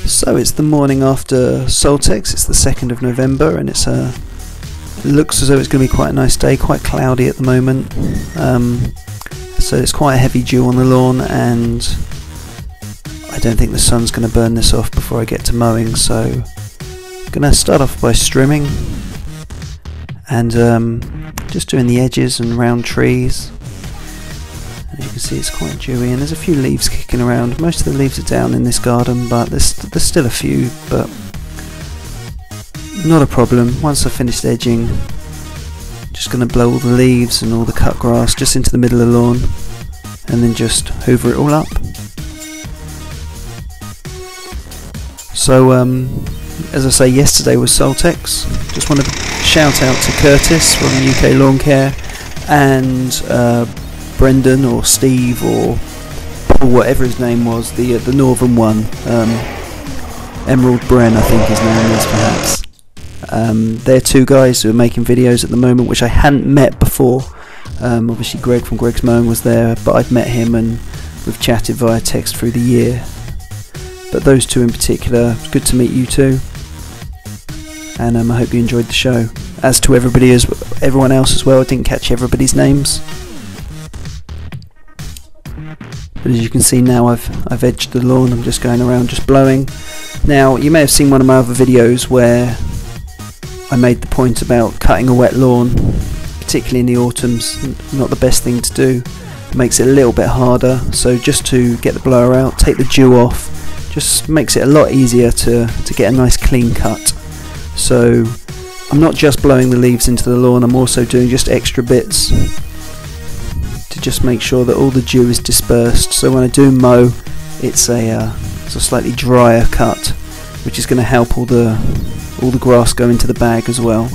So it's the morning after Soltex. It's the 2nd of November, and it looks as though it's going to be quite a nice day, quite cloudy at the moment. So it's quite a heavy dew on the lawn, and I don't think the sun's going to burn this off before I get to mowing, so I'm going to start off by strimming and just doing the edges and round trees. As you can see, it's quite dewy, and there's a few leaves kicking around. Most of the leaves are down in this garden, but there's still a few, but not a problem. Once I've finished edging, I'm just going to blow all the leaves and all the cut grass just into the middle of the lawn, and then just hoover it all up. So as I say, yesterday was Soltex. Just want to shout out to Curtis from UK Lawn Care, and Brendan or Steve or Paul, whatever his name was, the northern one, Emerald Bren I think his name is, perhaps. They're two guys who are making videos at the moment, which I hadn't met before. Obviously Greg from Greg's Mowing was there, but I'd met him and we've chatted via text through the year. But those two in particular, it's good to meet you two, and I hope you enjoyed the show. As to everyone else as well, I didn't catch everybody's names. But as you can see now, I've edged the lawn. I'm just going around just blowing. Now you may have seen one of my other videos where I made the point about cutting a wet lawn, particularly in the autumns, not the best thing to do. It makes it a little bit harder, so just to get the blower out, take the dew off, just makes it a lot easier to get a nice clean cut. So I'm not just blowing the leaves into the lawn, I'm also doing just extra bits to just make sure that all the dew is dispersed. So when I do mow, it's a slightly drier cut, which is going to help all the grass go into the bag as well.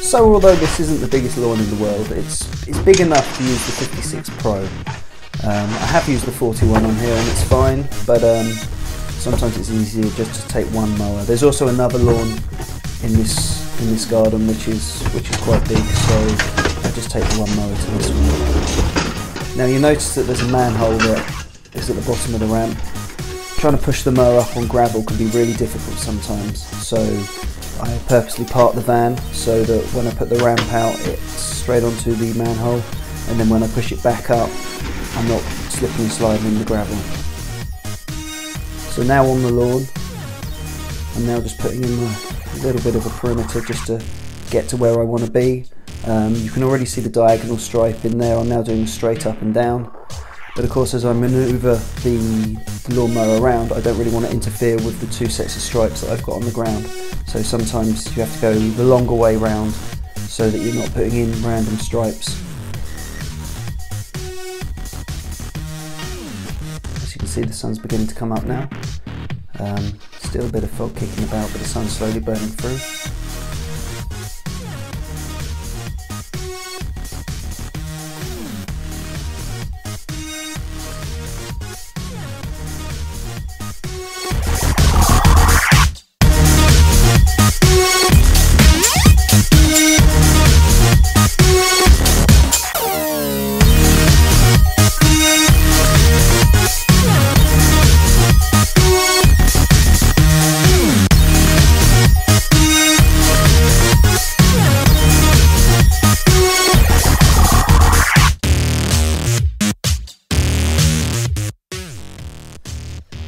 So although this isn't the biggest lawn in the world, it's big enough to use the 56 Pro. I have used the 41 on here and it's fine, but sometimes it's easier just to take one mower. There's also another lawn in this garden which is quite big, so I just take the one mower to this one. Now you notice that there's a manhole that is at the bottom of the ramp. Trying to push the mower up on gravel can be really difficult sometimes, so I purposely park the van so that when I put the ramp out it's straight onto the manhole, and then when I push it back up I'm not slipping and sliding in the gravel. So now on the lawn, I'm now just putting in a little bit of a perimeter just to get to where I want to be. You can already see the diagonal stripe in there. I'm now doing straight up and down. But of course, as I manoeuvre the lawnmower around, I don't really want to interfere with the two sets of stripes that I've got on the ground. So sometimes you have to go the longer way round so that you're not putting in random stripes. As you can see, the sun's beginning to come up now. Still a bit of fog kicking about, but the sun's slowly burning through.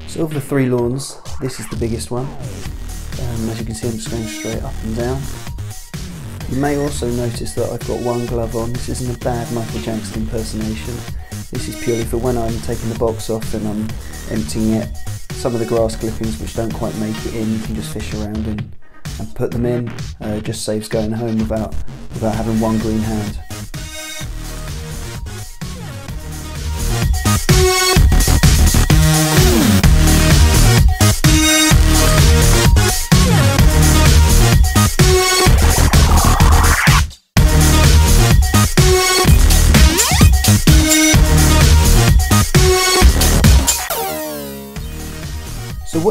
So of the three lawns, this is the biggest one. As you can see, I'm just going straight up and down. You may also notice that I've got one glove on. This isn't a bad Michael Jackson impersonation. This is purely for when I'm taking the box off and I'm emptying it. Some of the grass clippings which don't quite make it in, you can just fish around and put them in. It just saves going home without having one green hand.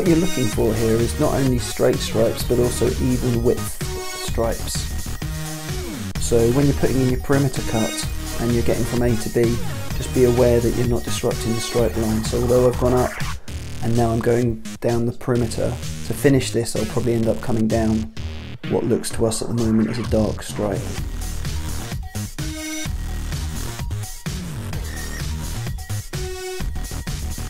what you're looking for here is not only straight stripes but also even width stripes. So when you're putting in your perimeter cut and you're getting from A to B, just be aware that you're not disrupting the stripe line. So although I've gone up and now I'm going down the perimeter, to finish this I'll probably end up coming down what looks to us at the moment as a dark stripe.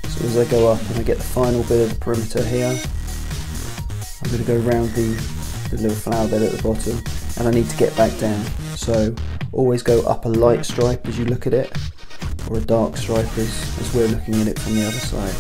So as I go up and I get the final bit of the perimeter here, I'm going to go around the little flower bed at the bottom, and I need to get back down. So always go up a light stripe as you look at it, or a dark stripe as we're looking at it from the other side.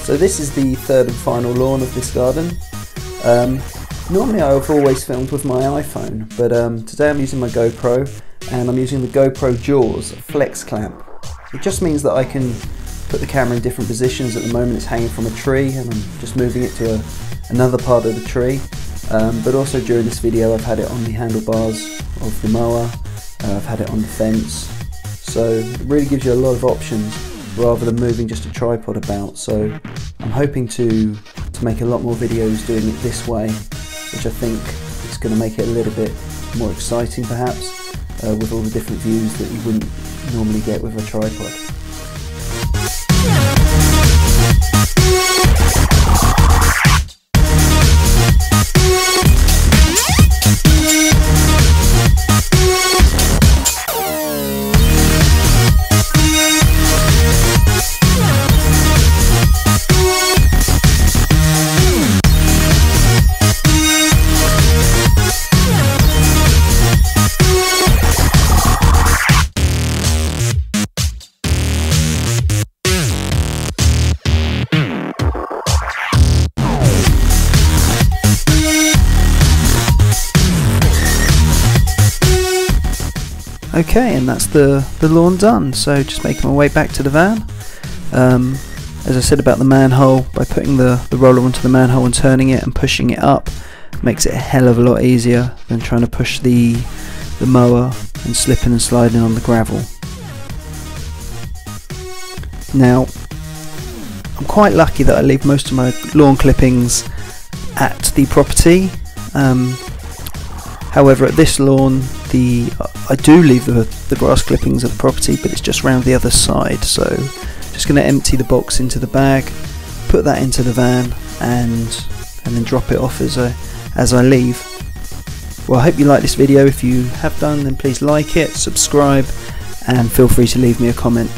So this is the third and final lawn of this garden. Normally I've always filmed with my iPhone, but today I'm using my GoPro, and I'm using the gopro-jawsclamp. It just means that I can put the camera in different positions. At the moment it's hanging from a tree and I'm just moving it to another part of the tree, but also during this video I've had it on the handlebars of the mower, I've had it on the fence, so it really gives you a lot of options rather than moving just a tripod about. So I'm hoping to make a lot more videos doing it this way, which I think is going to make it a little bit more exciting perhaps, with all the different views that you wouldn't normally get with a tripod. Okay, and that's the lawn done. So just making my way back to the van. As I said about the manhole, by putting the roller onto the manhole and turning it and pushing it up makes it a hell of a lot easier than trying to push the mower and slipping and sliding on the gravel. Now I'm quite lucky that I leave most of my lawn clippings at the property. However, at this lawn I do leave the grass clippings at the property, but it's just round the other side. So just going to empty the box into the bag, put that into the van, and then drop it off as I leave. Well, I hope you like this video. If you have done, then please like it, subscribe, and feel free to leave me a comment.